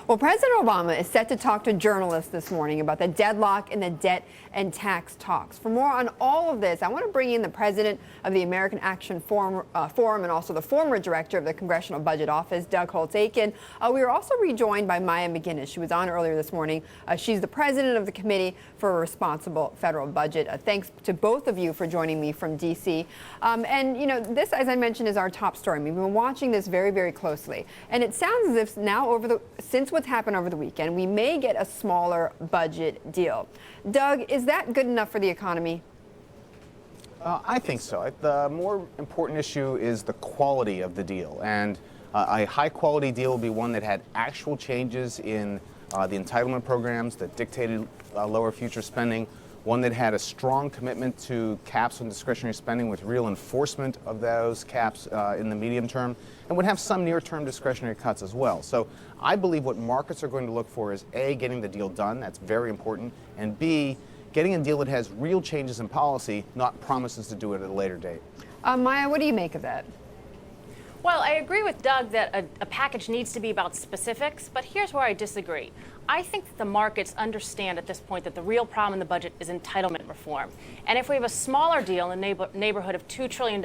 Well, President Obama is set to talk to journalists this morning about the deadlock in the debt and tax talks. For more on all of this, I want to bring in the president of the American Action Forum and also the former director of the Congressional Budget Office, Doug Holtz-Eakin. We are also rejoined by Maya MacGuineas. She was on earlier this morning. She's the president of the Committee for a Responsible Federal Budget. Thanks to both of you for joining me from D.C. And, you know, this, as I mentioned, is our top story. We've been watching this very, very closely. And it sounds as if now, since what's happened over the weekend, we may get a smaller budget deal. Doug, is that good enough for the economy? I think so. The more important issue is the quality of the deal. And a high-quality deal will be one that had actual changes in the entitlement programs that dictated lower future spending, one that had a strong commitment to caps on discretionary spending with real enforcement of those caps in the medium term, and would have some near-term discretionary cuts as well. So I believe what markets are going to look for is A, getting the deal done, that's very important, and B, getting a deal that has real changes in policy, not promises to do it at a later date. Maya, what do you make of that? Well, I agree with Doug that a package needs to be about specifics, but here's where I disagree. I think that the markets understand at this point that the real problem in the budget is entitlement reform. And if we have a smaller deal in the neighborhood of $2 trillion,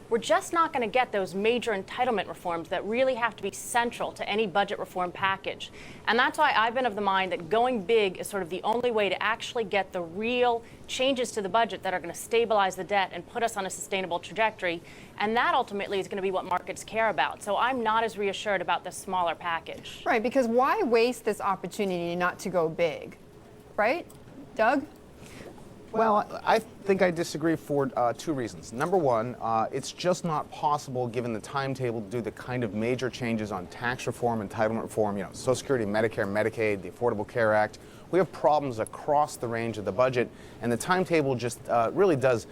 we're just not going to get those major entitlement reforms that really have to be central to any budget reform package. And that's why I've been of the mind that going big is sort of the only way to actually get the real changes to the budget that are going to stabilize the debt and put us on a sustainable trajectory. And that ultimately is going to be what markets care about. So I'm not as reassured about this smaller package. Right, because why waste this opportunity not to go big, right? Doug? Well, I think I disagree for two reasons. Number one, it's just not possible, given the timetable, to do the kind of major changes on tax reform, entitlement reform, you know, Social Security, Medicare, Medicaid, the Affordable Care Act. We have problems across the range of the budget, and the timetable just really does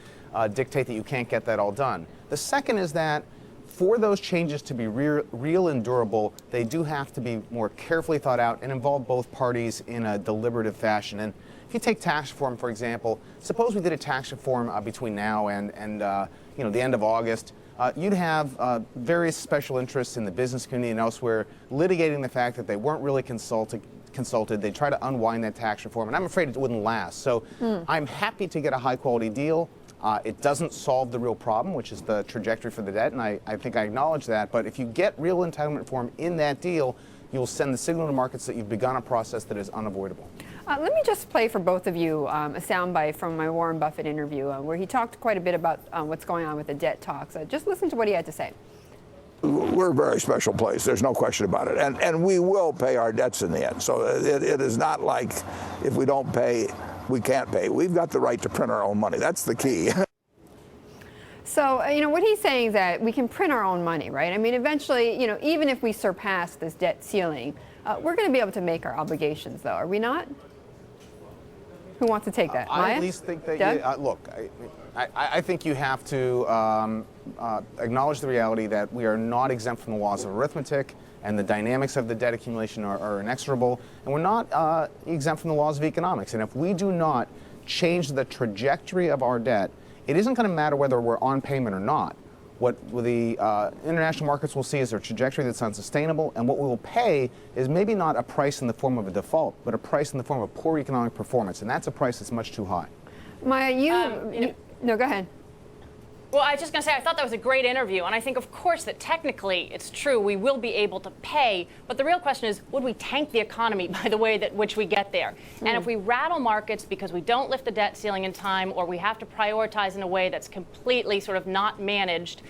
dictate that you can't get that all done. The second is that for those changes to be real and durable, they do have to be more carefully thought out and involve both parties in a deliberative fashion. And if you take tax reform, for example, suppose we did a tax reform between now and you know, the end of August. You'd have various special interests in the business community and elsewhere litigating the fact that they weren't really consulted. They try to unwind that tax reform, and I'm afraid it wouldn't last. So I'm happy to get a high-quality deal. It doesn't solve the real problem, which is the trajectory for the debt, and I think I acknowledge that. But if you get real entitlement reform in that deal, you'll send the signal to markets that you've begun a process that is unavoidable. Let me just play for both of you a soundbite from my Warren Buffett interview where he talked quite a bit about what's going on with the debt talks. Just listen to what he had to say. We're a very special place. There's no question about it. And we will pay our debts in the end. So it is not like if we don't pay, we can't pay. We've got the right to print our own money. That's the key. So, you know, what he's saying is that we can print our own money, right? I mean, eventually, you know, even if we surpass this debt ceiling, we're going to be able to make our obligations, though, are we not? Who wants to take that? I Maya? at least think that, look, I think you have to acknowledge the reality that we are not exempt from the laws of arithmetic, and the dynamics of the debt accumulation are inexorable, and we're not exempt from the laws of economics. And if we do not change the trajectory of our debt, it isn't going to matter whether we're on payment or not. What the international markets will see is a trajectory that's unsustainable, and what we will pay is maybe not a price in the form of a default, but a price in the form of poor economic performance, and that's a price that's much too high. Maya, no, go ahead. Well, I was just going to say, I thought that was a great interview, and I think, of course, that technically it's true, we will be able to pay, but the real question is, would we tank the economy by the way that which we get there? And if we rattle markets because we don't lift the debt ceiling in time, or we have to prioritize in a way that's completely sort of not managed,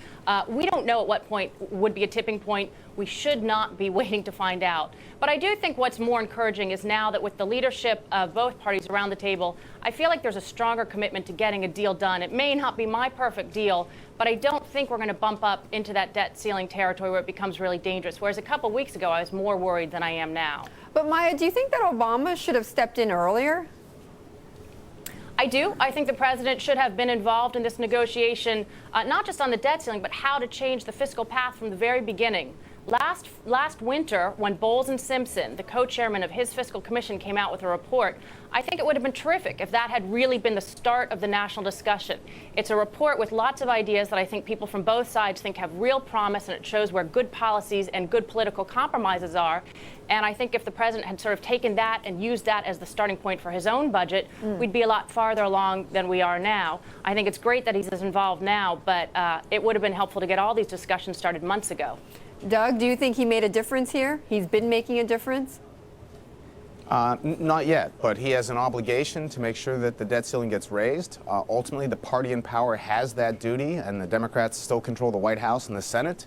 we don't know at what point would be a tipping point. We should not be waiting to find out. But I do think what's more encouraging is now that with the leadership of both parties around the table, I feel like there's a stronger commitment to getting a deal done. It may not be my perfect deal, but I don't think we're going to bump up into that debt ceiling territory where it becomes really dangerous. Whereas a couple weeks ago, I was more worried than I am now. But Maya, do you think that Obama should have stepped in earlier? I do. I think the president should have been involved in this negotiation, not just on the debt ceiling, but how to change the fiscal path from the very beginning. Last winter, when Bowles and Simpson, the co-chairman of his fiscal commission, came out with a report, I think it would have been terrific if that had really been the start of the national discussion. It's a report with lots of ideas that I think people from both sides think have real promise, and it shows where good policies and good political compromises are. And I think if the president had sort of taken that and used that as the starting point for his own budget, we'd be a lot farther along than we are now. I think it's great that he's as involved now, but it would have been helpful to get all these discussions started months ago. Doug, do you think he made a difference here? He's been making a difference? Not yet, but he has an obligation to make sure that the debt ceiling gets raised. Ultimately, the party in power has that duty, and the Democrats still control the White House and the Senate.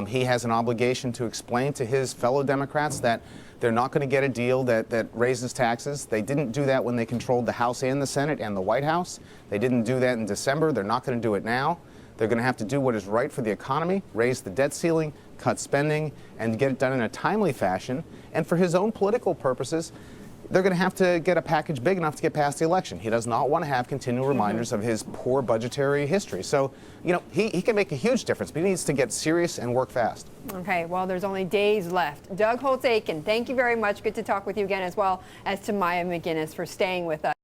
He has an obligation to explain to his fellow Democrats that they're not going to get a deal that raises taxes. They didn't do that when they controlled the House and the Senate and the White House. They didn't do that in December. They're not going to do it now. They're going to have to do what is right for the economy, raise the debt ceiling, cut spending, and get it done in a timely fashion. And for his own political purposes, they're going to have to get a package big enough to get past the election. He does not want to have continual reminders of his poor budgetary history. So, you know, he can make a huge difference, but he needs to get serious and work fast. Okay, well, there's only days left. Doug Holtz-Eakin, thank you very much. Good to talk with you again, as well as to Maya MacGuineas for staying with us.